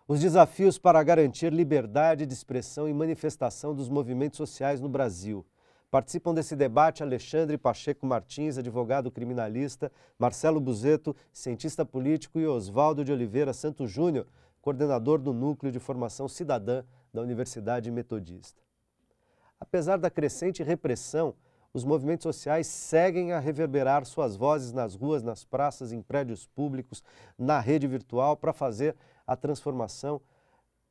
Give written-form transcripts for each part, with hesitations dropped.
Os desafios para garantir liberdade de expressão e manifestação dos movimentos sociais no Brasil. Participam desse debate Alexandre Pacheco Martins, advogado criminalista, Marcelo Buzetto, cientista político, e Oswaldo de Oliveira Santos Júnior, coordenador do Núcleo de Formação Cidadã da Universidade Metodista. Apesar da crescente repressão, os movimentos sociais seguem a reverberar suas vozes nas ruas, nas praças, em prédios públicos, na rede virtual, para fazer a transformação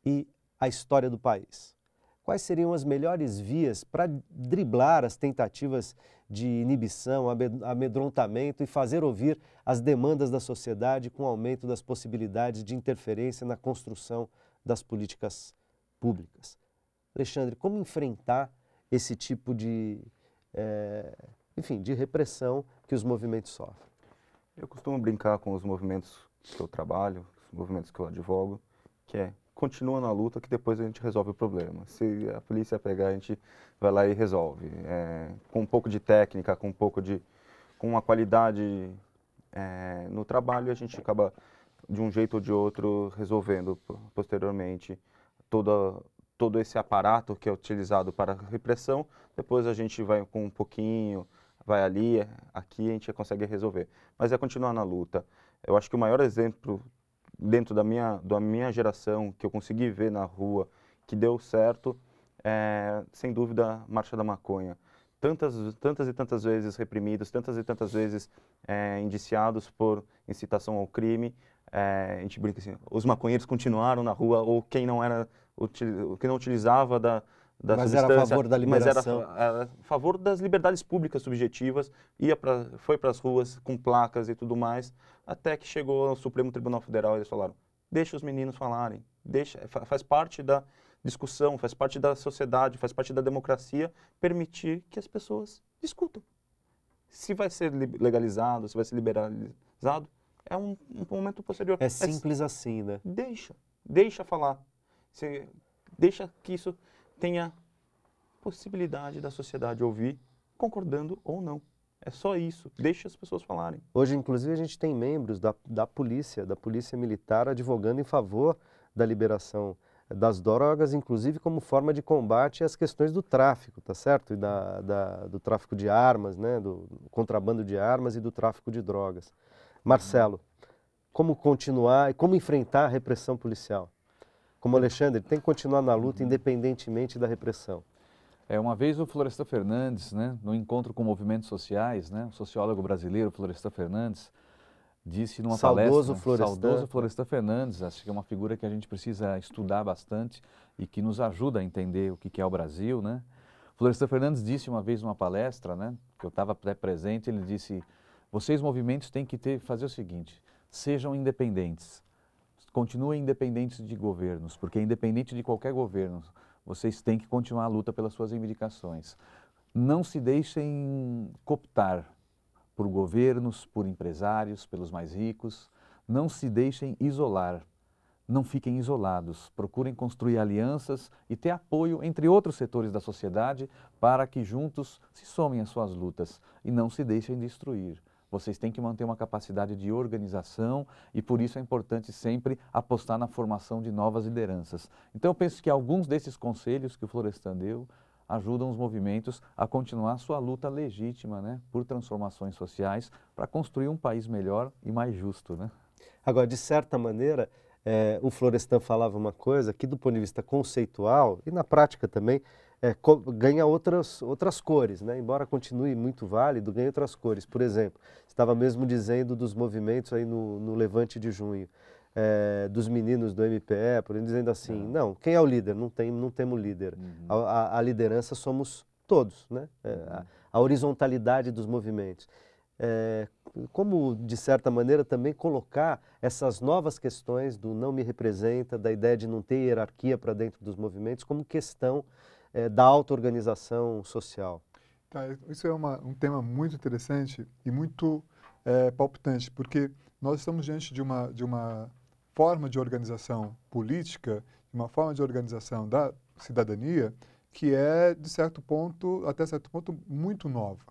e a história do país. Quais seriam as melhores vias para driblar as tentativas de inibição, amedrontamento e fazer ouvir as demandas da sociedade com o aumento das possibilidades de interferência na construção das políticas públicas? Alexandre, como enfrentar esse tipo de repressão que os movimentos sofrem? Eu costumo brincar com os movimentos que eu trabalho, os movimentos que eu advogo, que é: continua na luta que depois a gente resolve o problema. Se a polícia pegar, a gente vai lá e resolve. Com um pouco de técnica, com uma qualidade no trabalho, a gente acaba, de um jeito ou de outro, resolvendo posteriormente todo esse aparato que é utilizado para a repressão. Depois a gente vai com um pouquinho, vai ali, aqui a gente consegue resolver. Mas é continuar na luta. Eu acho que o maior exemplo dentro da minha geração, que eu consegui ver na rua, que deu certo, sem dúvida, a Marcha da Maconha. Tantas e tantas vezes reprimidos, tantas e tantas vezes indiciados por incitação ao crime. A gente brinca assim: os maconheiros continuaram na rua, ou quem não utilizava da Mas substância, era a favor da liberação. mas era a favor das liberdades públicas subjetivas, foi para as ruas com placas e tudo mais, até que chegou ao Supremo Tribunal Federal e eles falaram: deixa os meninos falarem, faz parte da discussão, faz parte da sociedade, faz parte da democracia permitir que as pessoas discutam. Se vai ser legalizado, se vai ser liberalizado, é um momento posterior. É simples assim, né? Deixa falar. Deixa que isso tenha possibilidade da sociedade ouvir, concordando ou não. É só isso. Deixa as pessoas falarem. Hoje, inclusive, a gente tem membros da polícia militar, advogando em favor da liberação das drogas, inclusive como forma de combate às questões do tráfico, tá certo? E do tráfico de armas, né? Do contrabando de armas e do tráfico de drogas. Marcelo, como continuar e como enfrentar a repressão policial? Como Alexandre, tem que continuar na luta independentemente da repressão. Uma vez o Florestan Fernandes, né, no encontro com movimentos sociais, né, o sociólogo brasileiro Florestan Fernandes, disse numa Saudoso palestra, Florestan. saudoso Florestan Fernandes, acho que é uma figura que a gente precisa estudar bastante e que nos ajuda a entender o que é o Brasil, né? Florestan Fernandes disse uma vez numa palestra, né, que eu estava presente, ele disse: vocês movimentos têm que fazer o seguinte: sejam independentes. Continuem independentes de governos, porque independente de qualquer governo, vocês têm que continuar a luta pelas suas reivindicações. Não se deixem cooptar por governos, por empresários, pelos mais ricos. Não se deixem isolar. Não fiquem isolados. Procurem construir alianças e ter apoio entre outros setores da sociedade para que juntos se somem às suas lutas e não se deixem destruir. Vocês têm que manter uma capacidade de organização e por isso é importante sempre apostar na formação de novas lideranças. Então eu penso que alguns desses conselhos que o Florestan deu ajudam os movimentos a continuar sua luta legítima, né, por transformações sociais para construir um país melhor e mais justo, né? Agora, de certa maneira, o Florestan falava uma coisa que do ponto de vista conceitual e na prática também, ganha outras cores, né? Embora continue muito válido, ganha outras cores. Por exemplo, estava mesmo dizendo dos movimentos aí no Levante de Junho, dos meninos do MPE, por exemplo, dizendo assim: não, quem é o líder? Não temos líder. A liderança somos todos, né? A horizontalidade dos movimentos. Como, de certa maneira, também colocar essas novas questões do não me representa, da ideia de não ter hierarquia para dentro dos movimentos, como questão da auto-organização social. Tá, isso é um tema muito interessante e muito palpitante, porque nós estamos diante de uma forma de organização política, de uma forma de organização da cidadania que é, de certo ponto, até certo ponto, muito nova,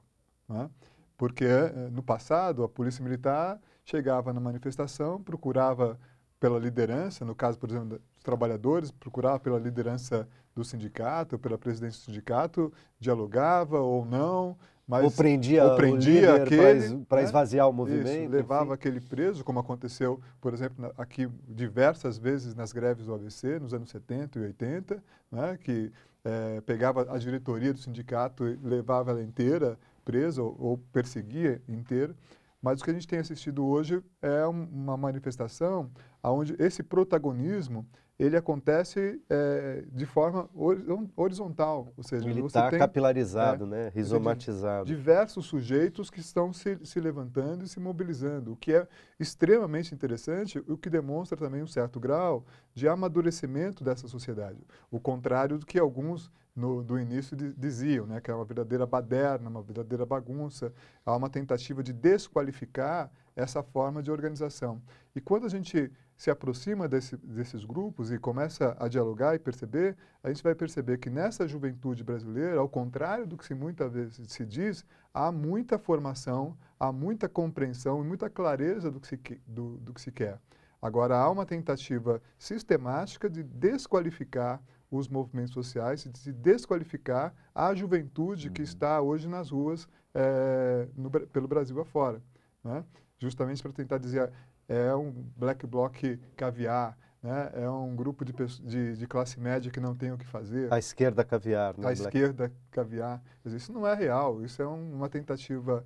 né? Porque no passado a polícia militar chegava na manifestação, procurava pela liderança, no caso, por exemplo, dos trabalhadores, procurava pela liderança do sindicato, pela presidência do sindicato, dialogava ou não, mas ou prendia o líder para esvaziar o movimento. Isso, levava aquele preso, como aconteceu, por exemplo, aqui diversas vezes nas greves do ABC, nos anos 70 e 80, né, que pegava a diretoria do sindicato e levava ela inteira presa ou perseguia inteira. Mas o que a gente tem assistido hoje é uma manifestação onde esse protagonismo ele acontece de forma horizontal, ou seja, ele você está tem capilarizado, né? Rizomatizado. Diversos sujeitos que estão se levantando e se mobilizando, o que é extremamente interessante, o que demonstra também um certo grau de amadurecimento dessa sociedade, o contrário do que alguns do início diziam, né, que é uma verdadeira baderna, uma verdadeira bagunça, há uma tentativa de desqualificar essa forma de organização. E quando a gente se aproxima desses grupos e começa a dialogar e perceber, a gente vai perceber que nessa juventude brasileira, ao contrário do que muitas vezes se diz, há muita formação, há muita compreensão e muita clareza do que se quer. Agora, há uma tentativa sistemática de desqualificar os movimentos sociais, de desqualificar a juventude que está hoje nas ruas pelo Brasil afora, né? Justamente para tentar dizer é um black bloc caviar, né? É um grupo de classe média que não tem o que fazer. A esquerda caviar. Né? A esquerda caviar. Isso não é real, isso é uma tentativa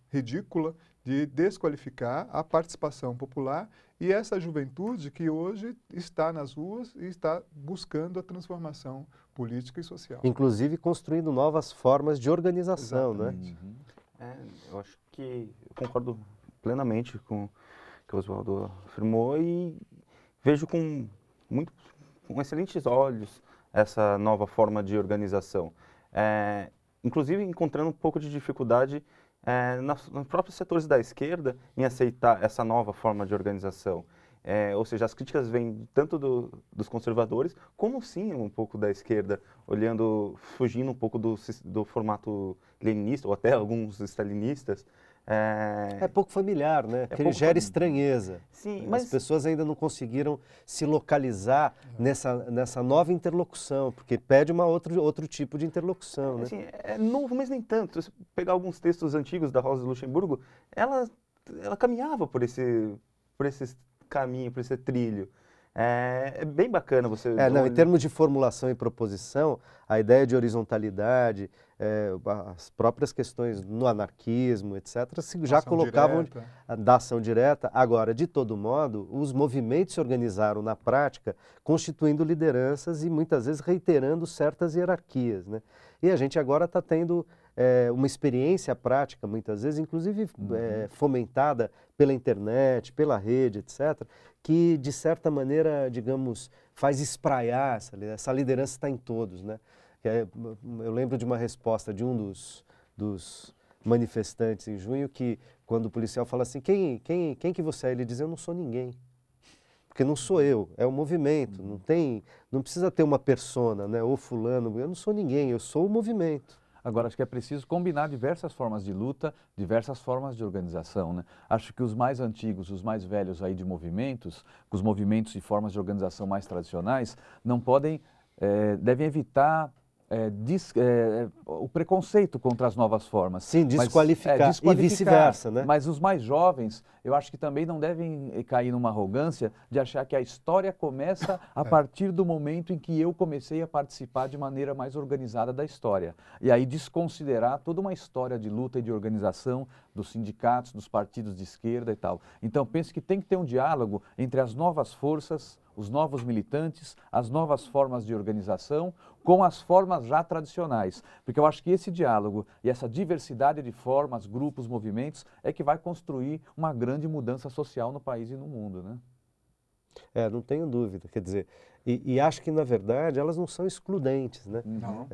ridícula de desqualificar a participação popular e essa juventude que hoje está nas ruas e está buscando a transformação política e social. Inclusive construindo novas formas de organização, Exatamente. Né? Eu acho que eu concordo plenamente com o que o Oswaldo afirmou e vejo com excelentes olhos essa nova forma de organização. Inclusive encontrando um pouco de dificuldade nos próprios setores da esquerda em aceitar essa nova forma de organização. Ou seja, as críticas vêm tanto dos conservadores, como sim um pouco da esquerda, fugindo um pouco do formato leninista, ou até alguns stalinistas. É pouco familiar, né? Porque ele gera estranheza. Sim, mas as pessoas ainda não conseguiram se localizar nessa nova interlocução, porque pede outro tipo de interlocução, né? Assim, é novo, mas nem tanto. Se pegar alguns textos antigos da Rosa Luxemburgo, ela caminhava por esse caminho, por esse trilho. É bem bacana você... Em termos de formulação e proposição, a ideia de horizontalidade, as próprias questões no anarquismo, etc., já colocavam da ação direta. Agora, de todo modo, os movimentos se organizaram na prática, constituindo lideranças e muitas vezes reiterando certas hierarquias, né? E a gente agora está tendo uma experiência prática, muitas vezes, inclusive fomentada pela internet, pela rede, etc., que, de certa maneira, digamos, faz espraiar essa liderança está em todos, né? Eu lembro de uma resposta de um dos manifestantes em junho que, quando o policial fala assim, quem que você é? Ele diz, eu não sou ninguém. Porque não sou eu, é o movimento, não precisa ter uma persona, né? Ou fulano, eu não sou ninguém, eu sou o movimento. Agora, acho que é preciso combinar diversas formas de luta, diversas formas de organização, né? Acho que os mais antigos, os mais velhos aí de movimentos, os movimentos e formas de organização mais tradicionais, não podem, devem evitar o preconceito contra as novas formas. Sim, desqualificar e vice-versa, né? Mas os mais jovens, eu acho que também não devem cair numa arrogância de achar que a história começa a partir do momento em que eu comecei a participar de maneira mais organizada da história. E aí desconsiderar toda uma história de luta e de organização dos sindicatos, dos partidos de esquerda e tal. Então, penso que tem que ter um diálogo entre as novas forças, os novos militantes, as novas formas de organização, com as formas já tradicionais. Porque eu acho que esse diálogo e essa diversidade de formas, grupos, movimentos, é que vai construir uma grande mudança social no país e no mundo, né? Não tenho dúvida. Quer dizer, e acho que, na verdade, elas não são excludentes, né? Não.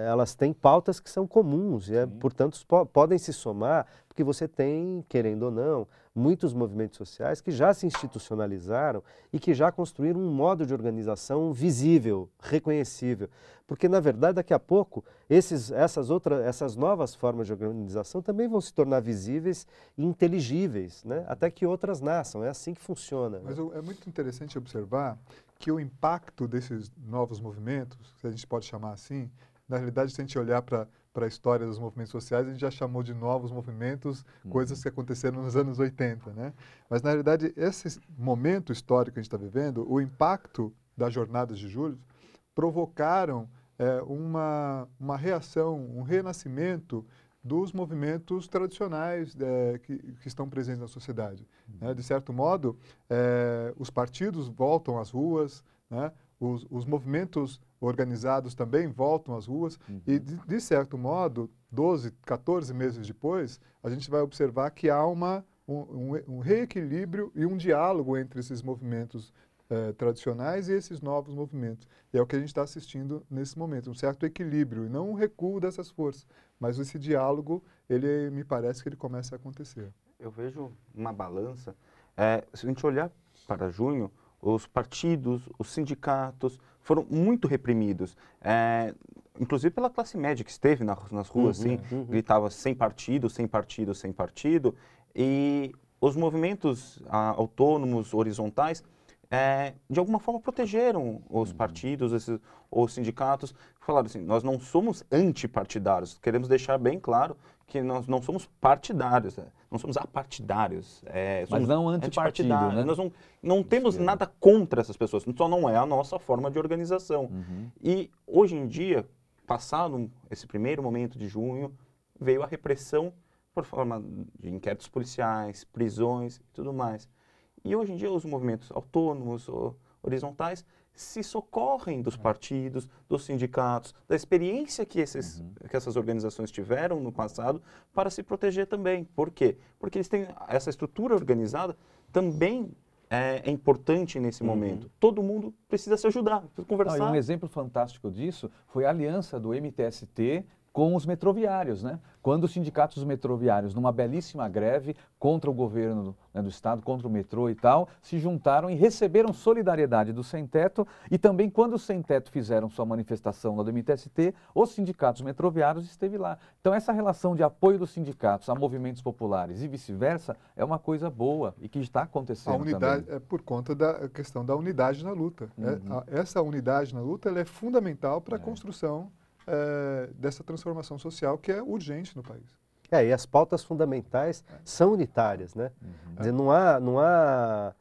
Elas têm pautas que são comuns e, portanto, podem se somar, porque você tem, querendo ou não, muitos movimentos sociais que já se institucionalizaram e que já construíram um modo de organização visível, reconhecível. Porque, na verdade, daqui a pouco, essas novas formas de organização também vão se tornar visíveis e inteligíveis, né? Até que outras nasçam. É assim que funciona. Mas é muito interessante observar que o impacto desses novos movimentos, se a gente pode chamar assim, na realidade, se a gente olhar para a história dos movimentos sociais, a gente já chamou de novos movimentos, coisas que aconteceram nos anos 80, né? Mas, na realidade, esse momento histórico que a gente está vivendo, o impacto das jornadas de julho, provocaram uma reação, um renascimento dos movimentos tradicionais que estão presentes na sociedade. Né? De certo modo, os partidos voltam às ruas, né? Os movimentos organizados também voltam às ruas e, de certo modo, 12, 14 meses depois, a gente vai observar que há um reequilíbrio e um diálogo entre esses movimentos tradicionais e esses novos movimentos. E é o que a gente está assistindo nesse momento, um certo equilíbrio, e não um recuo dessas forças, mas esse diálogo, me parece que ele começa a acontecer. Eu vejo uma balança, se a gente olhar para junho, os partidos, os sindicatos foram muito reprimidos, inclusive pela classe média que esteve nas ruas, gritava sem partido, sem partido, sem partido, e os movimentos autônomos, horizontais, de alguma forma protegeram os partidos, os sindicatos, falaram assim, nós não somos antipartidários, queremos deixar bem claro que nós não somos partidários, não somos apartidários. Mas não antipartido, né? Nós não temos nada contra essas pessoas, só não é a nossa forma de organização. E hoje em dia, passado esse primeiro momento de junho, veio a repressão por forma de inquéritos policiais, prisões e tudo mais. E hoje em dia os movimentos autônomos, horizontais, se socorrem dos partidos, dos sindicatos, da experiência que essas organizações tiveram no passado para se proteger também. Por quê? Porque eles têm essa estrutura organizada também é importante nesse momento. Todo mundo precisa se ajudar, precisa conversar. Um exemplo fantástico disso foi a aliança do MTST com os metroviários, né? Quando os sindicatos metroviários, numa belíssima greve contra o governo do estado, contra o metrô e tal, se juntaram e receberam solidariedade do Sem Teto, e também quando os Sem Teto fizeram sua manifestação lá do MTST, os sindicatos metroviários esteve lá. Então essa relação de apoio dos sindicatos a movimentos populares e vice-versa é uma coisa boa e que está acontecendo a unidade também. É por conta da questão da unidade na luta. Essa unidade na luta ela é fundamental para a construção dessa transformação social que é urgente no país. E as pautas fundamentais são unitárias, né? Quer dizer, não há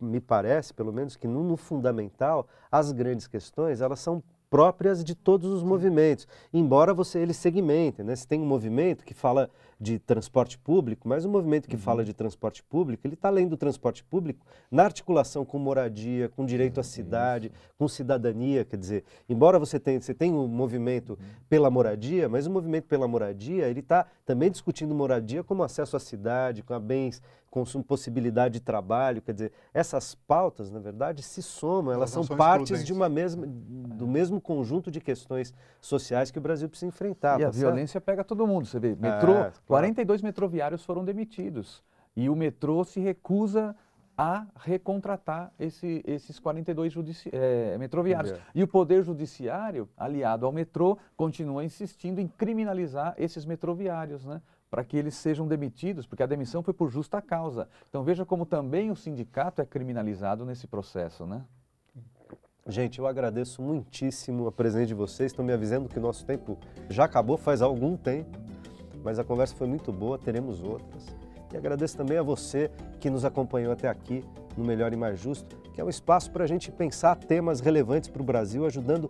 me parece, pelo menos, que no fundamental, as grandes questões, elas são próprias de todos os movimentos, embora eles segmentem, né? Se tem um movimento que fala de transporte público, mas o movimento que fala de transporte público, ele está além do transporte público na articulação com moradia, com direito à cidade, com cidadania, quer dizer, embora você tenha um movimento pela moradia, mas o movimento pela moradia, ele está também discutindo moradia como acesso à cidade, com bens, com possibilidade de trabalho, quer dizer, essas pautas, na verdade, se somam, elas são partes do mesmo conjunto de questões sociais que o Brasil precisa enfrentar. E a violência pega todo mundo, você vê, metrô, 42 metroviários foram demitidos e o metrô se recusa a recontratar esses 42 metroviários. E o Poder Judiciário, aliado ao metrô, continua insistindo em criminalizar esses metroviários, né? Para que eles sejam demitidos, porque a demissão foi por justa causa. Então veja como também o sindicato é criminalizado nesse processo, né? Gente, eu agradeço muitíssimo a presença de vocês. Estão me avisando que o nosso tempo já acabou faz algum tempo, mas a conversa foi muito boa, teremos outras. E agradeço também a você que nos acompanhou até aqui no Melhor e Mais Justo, que é um espaço para a gente pensar temas relevantes para o Brasil, ajudando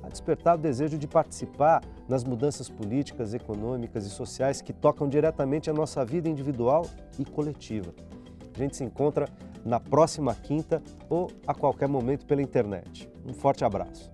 a despertar o desejo de participar nas mudanças políticas, econômicas e sociais que tocam diretamente a nossa vida individual e coletiva. A gente se encontra na próxima quinta ou a qualquer momento pela internet. Um forte abraço.